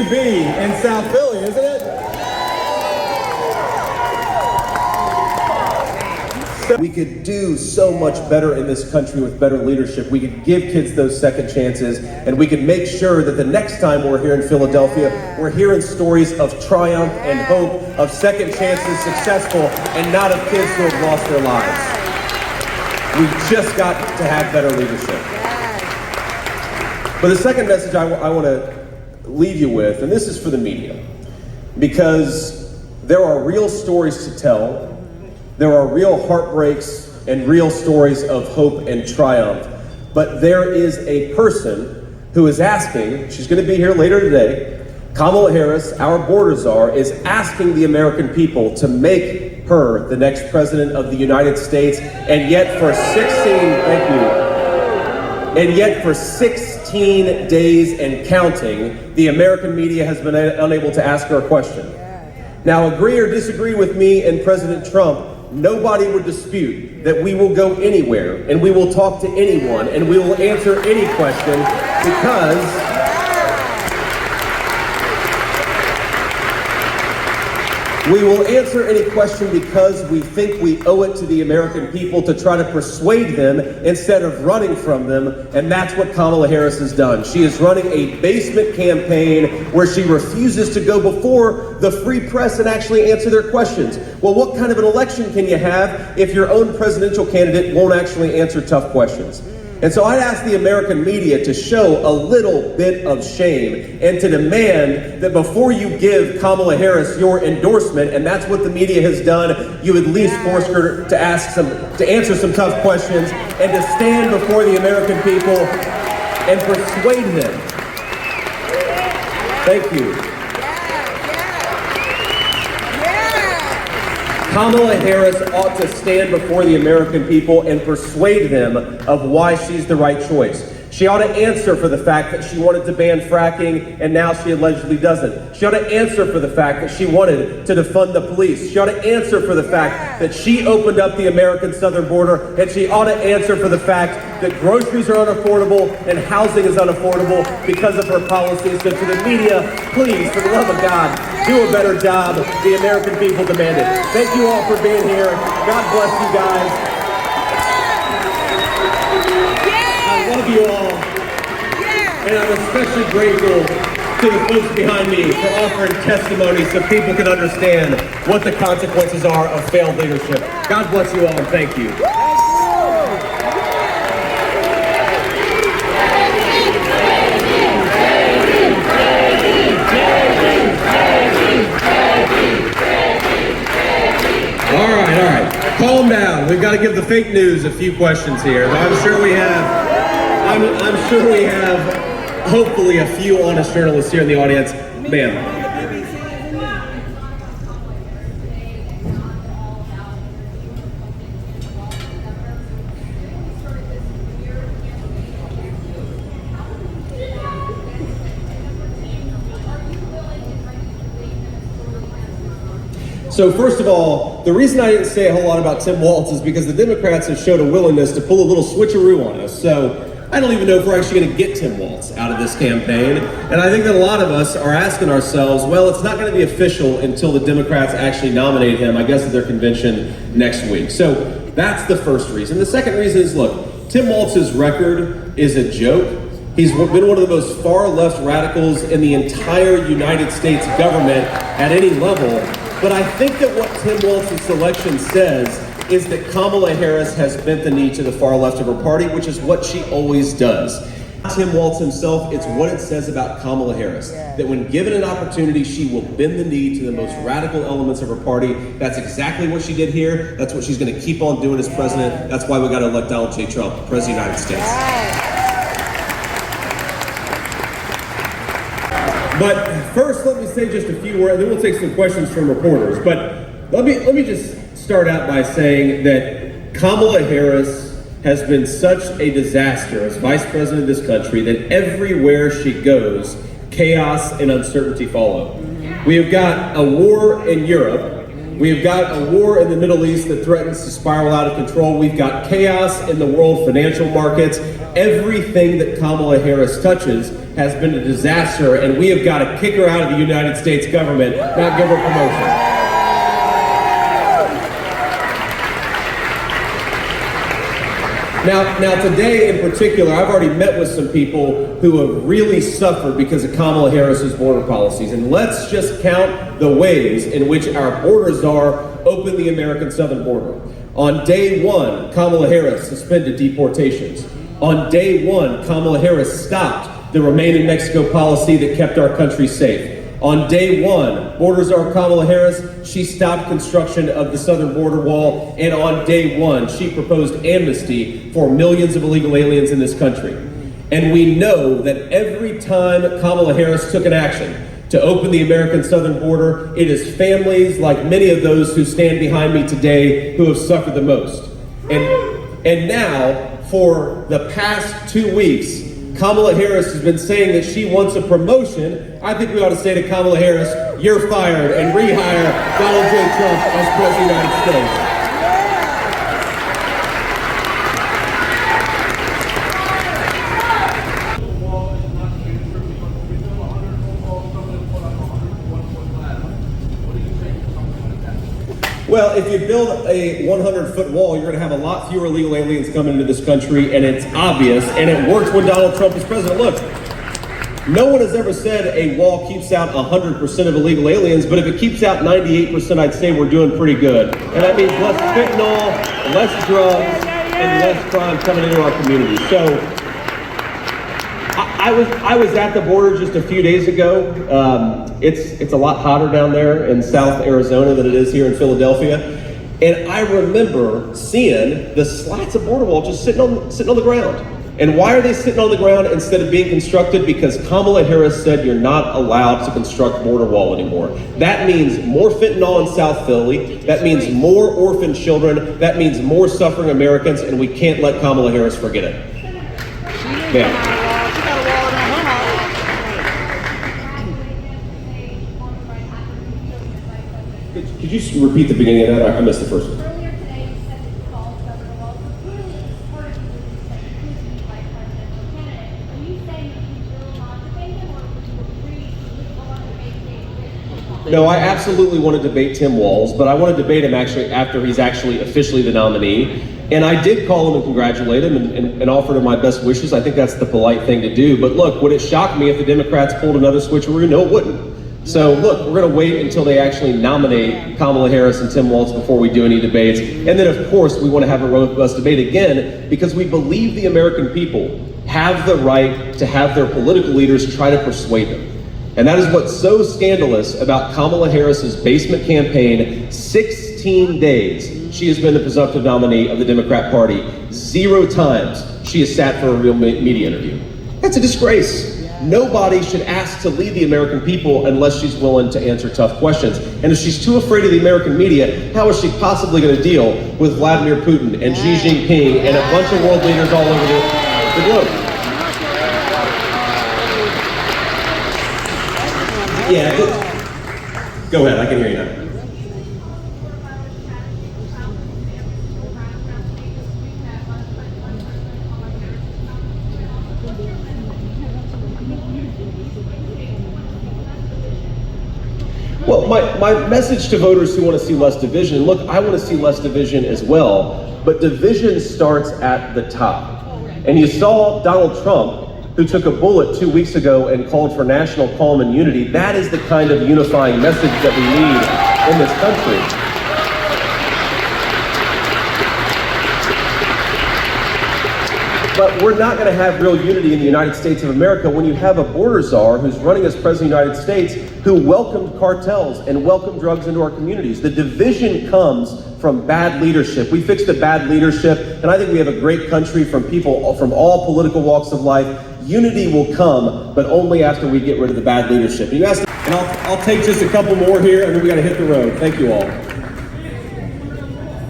to be in South Philly, isn't it? We could do so much better in this country with better leadership. We could give kids those second chances, and we could make sure that the next time we're here in Philadelphia, we're hearing stories of triumph and hope, of second chances successful, and not of kids who have lost their lives. We've just got to have better leadership. But the second message I want to leave you with, and this is for the media, because there are real stories to tell. There are real heartbreaks and real stories of hope and triumph. But there is a person who is asking, she's going to be here later today, Kamala Harris, our border czar, is asking the American people to make her the next president of the United States, and yet for 16 days and counting, the American media has been unable to ask her a question. Now, agree or disagree with me and President Trump, nobody would dispute that we will go anywhere and we will talk to anyone and we will answer any question because we think we owe it to the American people to try to persuade them instead of running from them, and that's what Kamala Harris has done. She is running a basement campaign where she refuses to go before the free press and actually answer their questions. Well, what kind of an election can you have if your own presidential candidate won't actually answer tough questions? And so I'd ask the American media to show a little bit of shame and to demand that before you give Kamala Harris your endorsement, and that's what the media has done, you at least force her to answer some tough questions and to stand before the American people and persuade them. Thank you. Kamala Harris ought to stand before the American people and persuade them of why she's the right choice. She ought to answer for the fact that she wanted to ban fracking and now she allegedly doesn't. She ought to answer for the fact that she wanted to defund the police. She ought to answer for the fact that she opened up the American southern border, and she ought to answer for the fact that groceries are unaffordable and housing is unaffordable because of her policies. So to the media, please, for the love of God, do a better job. The American people demand it. Thank you all for being here. God bless you guys. I love you all. And I'm especially grateful to the folks behind me for offering testimony so people can understand what the consequences are of failed leadership. God bless you all, and thank you. All right. Calm down. We've got to give the fake news a few questions here. I'm sure we have hopefully a few honest journalists here in the audience. Ma'am. So first of all, the reason I didn't say a whole lot about Tim Walz is because the Democrats have showed a willingness to pull a little switcheroo on us. So I don't even know if we're actually going to get Tim Walz out of this campaign. And I think that a lot of us are asking ourselves, well, it's not going to be official until the Democrats actually nominate him, I guess, at their convention next week. So that's the first reason. The second reason is, look, Tim Walz's record is a joke. He's been one of the most far-left radicals in the entire United States government at any level. But I think that what Tim Walz's selection says is that Kamala Harris has bent the knee to the far left of her party, which is what she always does. Tim Walz himself, it's what it says about Kamala Harris, that when given an opportunity, she will bend the knee to the most radical elements of her party. That's exactly what she did here. That's what she's going to keep on doing as president. That's why we got to elect Donald J. Trump, President of the United States. But first, let me say just a few words, and then we'll take some questions from reporters. But let me just start out by saying that Kamala Harris has been such a disaster as vice president of this country that everywhere she goes, chaos and uncertainty follow. We have got a war in Europe. We've got a war in the Middle East that threatens to spiral out of control. We've got chaos in the world financial markets. Everything that Kamala Harris touches has been a disaster, and we have got to kick her out of the United States government, not give her promotion. Now today in particular, I've already met with some people who have really suffered because of Kamala Harris's border policies. And let's just count the ways in which our border czar opened the American southern border. On day one, Kamala Harris suspended deportations. On day one, Kamala Harris stopped the Remain in Mexico policy that kept our country safe. On day one, border czar Kamala Harris, she stopped construction of the southern border wall, and on day one, she proposed amnesty for millions of illegal aliens in this country. And we know that every time Kamala Harris took an action to open the American southern border, it is families like many of those who stand behind me today who have suffered the most. And now, for the past 2 weeks, Kamala Harris has been saying that she wants a promotion. I think we ought to say to Kamala Harris, you're fired, and rehire Donald J. Trump as President of the United States. Well, if you build a 100-foot wall, you're going to have a lot fewer illegal aliens coming into this country, and it's obvious, and it worked when Donald Trump was president. Look, no one has ever said a wall keeps out 100% of illegal aliens, but if it keeps out 98%, I'd say we're doing pretty good. And that means less fentanyl, less drugs, and less crime coming into our community. So I was at the border just a few days ago. It's a lot hotter down there in South Arizona than it is here in Philadelphia. And I remember seeing the slats of border wall just sitting on the ground. And why are they sitting on the ground instead of being constructed? Because Kamala Harris said you're not allowed to construct border wall anymore. That means more fentanyl in South Philly. That means more orphan children. That means more suffering Americans, and we can't let Kamala Harris forget it. Yeah. Could you just repeat the beginning of that? I missed the first one. Earlier today, you said that you called Governor Walz, so clearly it's supported you that you could be vice presidential candidate. Are you saying that you will not debate him, or would you agree to go on debate day? No, I absolutely want to debate Tim Walz, but I want to debate him actually after he's actually officially the nominee. And I did call him and congratulate him and offered him my best wishes. I think that's the polite thing to do. But look, would it shock me if the Democrats pulled another switcheroo? No, it wouldn't. So look, we're going to wait until they actually nominate Kamala Harris and Tim Walz before we do any debates. And then of course we want to have a robust debate again because we believe the American people have the right to have their political leaders try to persuade them. And that is what's so scandalous about Kamala Harris's basement campaign. 16 days she has been the presumptive nominee of the Democrat Party. 0 times she has sat for a real media interview. That's a disgrace. Nobody should ask to lead the American people unless she's willing to answer tough questions. And if she's too afraid of the American media, how is she possibly going to deal with Vladimir Putin and Xi Jinping and a bunch of world leaders all over the globe? Yeah, go ahead, I can hear you now. Well, my message to voters who want to see less division, look, I want to see less division as well, but division starts at the top. And you saw Donald Trump, who took a bullet 2 weeks ago and called for national calm and unity. That is the kind of unifying message that we need in this country. But we're not going to have real unity in the United States of America when you have a border czar who's running as president of the United States who welcomed cartels and welcomed drugs into our communities. The division comes from bad leadership. We fixed the bad leadership, and I think we have a great country from people from all political walks of life. Unity will come, but only after we get rid of the bad leadership. And you asked, and I'll take just a couple more here, and then we got to hit the road. Thank you all.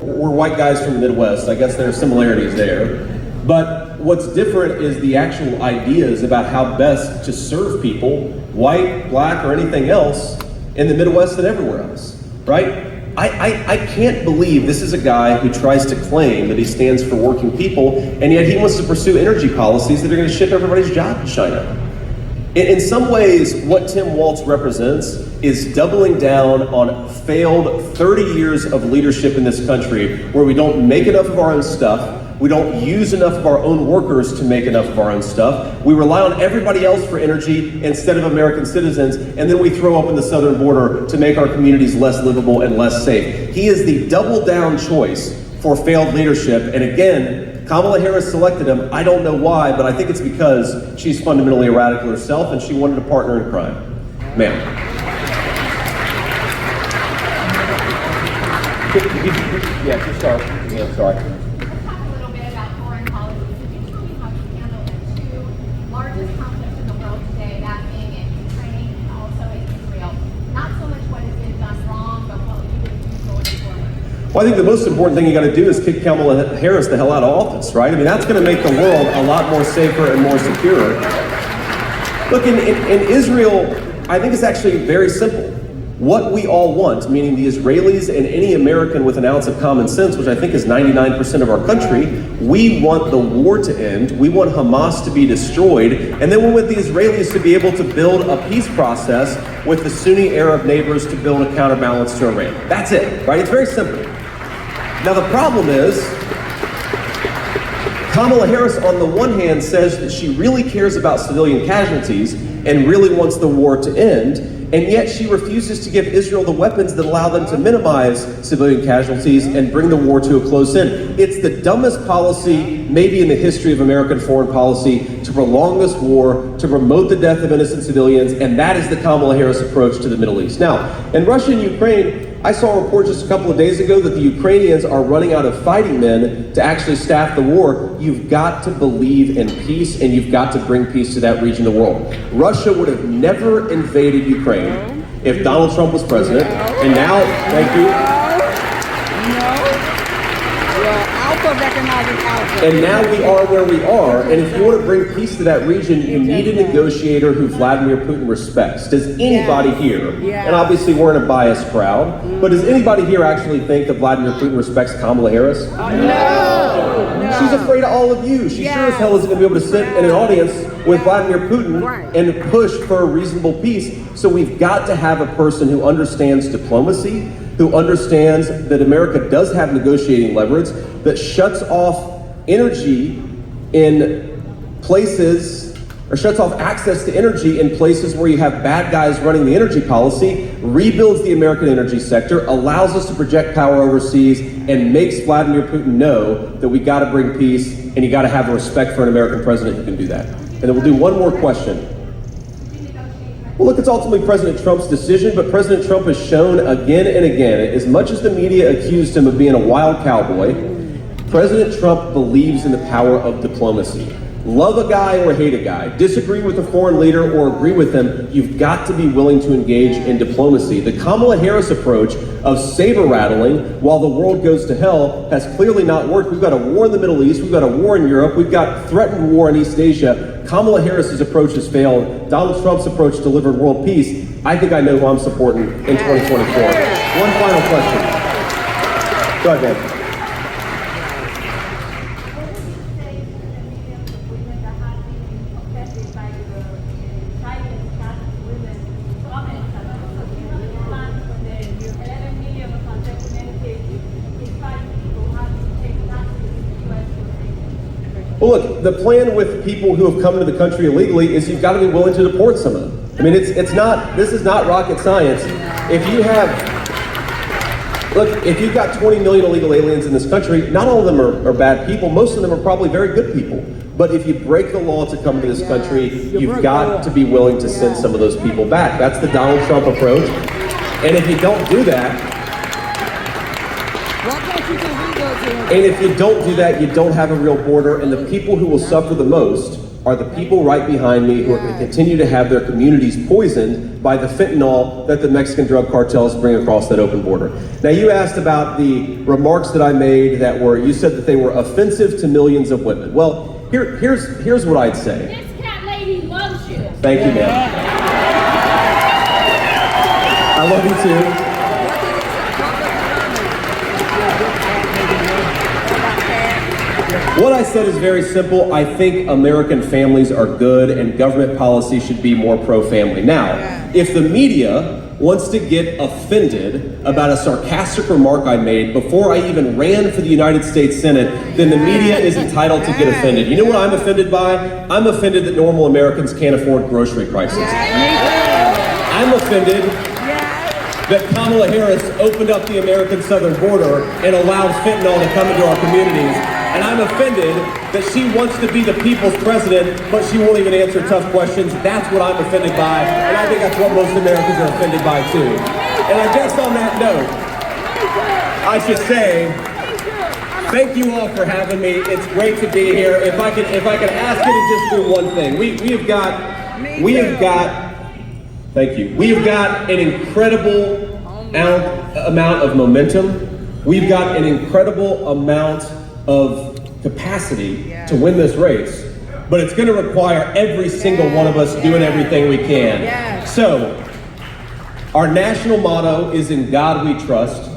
We're white guys from the Midwest. I guess there are similarities there. But what's different is the actual ideas about how best to serve people, white, black, or anything else, in the Midwest and everywhere else, right? I can't believe this is a guy who tries to claim that he stands for working people, and yet he wants to pursue energy policies that are going to ship everybody's job to China. In some ways, what Tim Walz represents is doubling down on failed 30 years of leadership in this country, where we don't make enough of our own stuff, we don't use enough of our own workers to make enough of our own stuff, we rely on everybody else for energy instead of American citizens, and then we throw open the southern border to make our communities less livable and less safe. He is the double down choice for failed leadership, and again, Kamala Harris selected him. I don't know why, but I think it's because she's fundamentally a radical herself and she wanted a partner in crime. Ma'am. Yeah, just start. Yeah, sorry. Let's talk a little bit about foreign policy. Could you tell me how you handle the two largest conflicts in the world today, that being in Ukraine and also in Israel? Not so much what has been done wrong, but what you would do going forward. Well, I think the most important thing you got to do is kick Kamala Harris the hell out of office, right? I mean, that's going to make the world a lot more safer and more secure. Look, in Israel, I think it's actually very simple. What we all want, meaning the Israelis and any American with an ounce of common sense, which I think is 99% of our country, we want the war to end, we want Hamas to be destroyed, and then we want the Israelis to be able to build a peace process with the Sunni Arab neighbors to build a counterbalance to Iran. That's it, right? It's very simple. Now the problem is, Kamala Harris on the one hand says that she really cares about civilian casualties and really wants the war to end, and yet she refuses to give Israel the weapons that allow them to minimize civilian casualties and bring the war to a close end. It's the dumbest policy maybe in the history of American foreign policy to prolong this war, to promote the death of innocent civilians, and that is the Kamala Harris approach to the Middle East. Now, in Russia and Ukraine, I saw a report just a couple of days ago that the Ukrainians are running out of fighting men to actually staff the war. You've got to believe in peace, and you've got to bring peace to that region of the world. Russia would have never invaded Ukraine if Donald Trump was president, and now, thank you. And now we are where we are, and if you want to bring peace to that region, you need a negotiator who Vladimir Putin respects. Does anybody here, and obviously we're in a biased crowd, but does anybody here actually think that Vladimir Putin respects Kamala Harris? No. She's afraid of all of you. She sure as hell isn't going to be able to sit in an audience with Vladimir Putin and push for a reasonable peace. So we've got to have a person who understands diplomacy, who understands that America does have negotiating leverage, that shuts off energy in places, or shuts off access to energy in places where you have bad guys running the energy policy, rebuilds the American energy sector, allows us to project power overseas, and makes Vladimir Putin know that we got to bring peace, and you got to have respect for an American president who can do that. And then we'll do one more question. Well, look, it's ultimately President Trump's decision, but President Trump has shown again and again, as much as the media accused him of being a wild cowboy, President Trump believes in the power of diplomacy. Love a guy or hate a guy, disagree with a foreign leader or agree with him, you've got to be willing to engage in diplomacy. The Kamala Harris approach of saber rattling while the world goes to hell has clearly not worked. We've got a war in the Middle East, we've got a war in Europe, we've got threatened war in East Asia. Kamala Harris's approach has failed. Donald Trump's approach delivered world peace. I think I know who I'm supporting in 2024. One final question. Go ahead, man. Well, look, the plan with people who have come into the country illegally is you've got to be willing to deport some of them. I mean, this is not rocket science. If you have, look, if you've got 20 million illegal aliens in this country, not all of them are bad people. Most of them are probably very good people. But if you break the law to come into this country, you've got to be willing to send some of those people back. That's the Donald Trump approach. And if you don't do that, you don't have a real border, and the people who will suffer the most are the people right behind me who are going to continue to have their communities poisoned by the fentanyl that the Mexican drug cartels bring across that open border. Now, you asked about the remarks that I made you said that they were offensive to millions of women. Well, here's what I'd say. This cat lady loves you. Thank you, ma'am. I love you too. What I said is very simple. I think American families are good and government policy should be more pro-family. Now, if the media wants to get offended about a sarcastic remark I made before I even ran for the United States Senate, then the media is entitled to get offended. You know what I'm offended by? I'm offended that normal Americans can't afford grocery prices. I'm offended that Kamala Harris opened up the American southern border and allowed fentanyl to come into our communities. And I'm offended that she wants to be the people's president, but she won't even answer tough questions. That's what I'm offended by, and I think that's what most Americans are offended by too. And I guess on that note, I should say, thank you all for having me. It's great to be here. If I could ask you to just do one thing. We have got thank you. We have got an incredible amount of momentum. We've got an incredible amount of capacity to win this race, but it's going to require every single one of us doing everything we can. So, our national motto is "In God We Trust."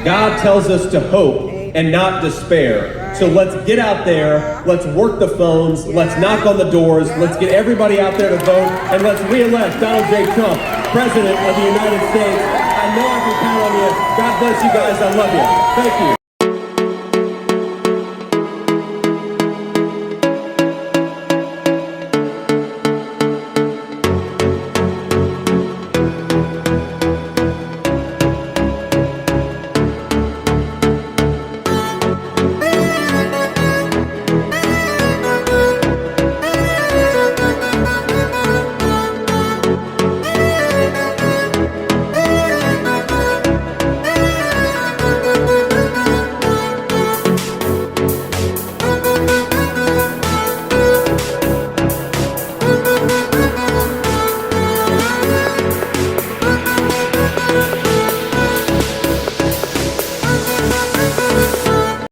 God tells us to hope and not despair. So let's get out there, let's work the phones, let's knock on the doors, let's get everybody out there to vote, and let's re-elect Donald J. Trump, President of the United States. I know I can count on you. God bless you guys. I love you. Thank you.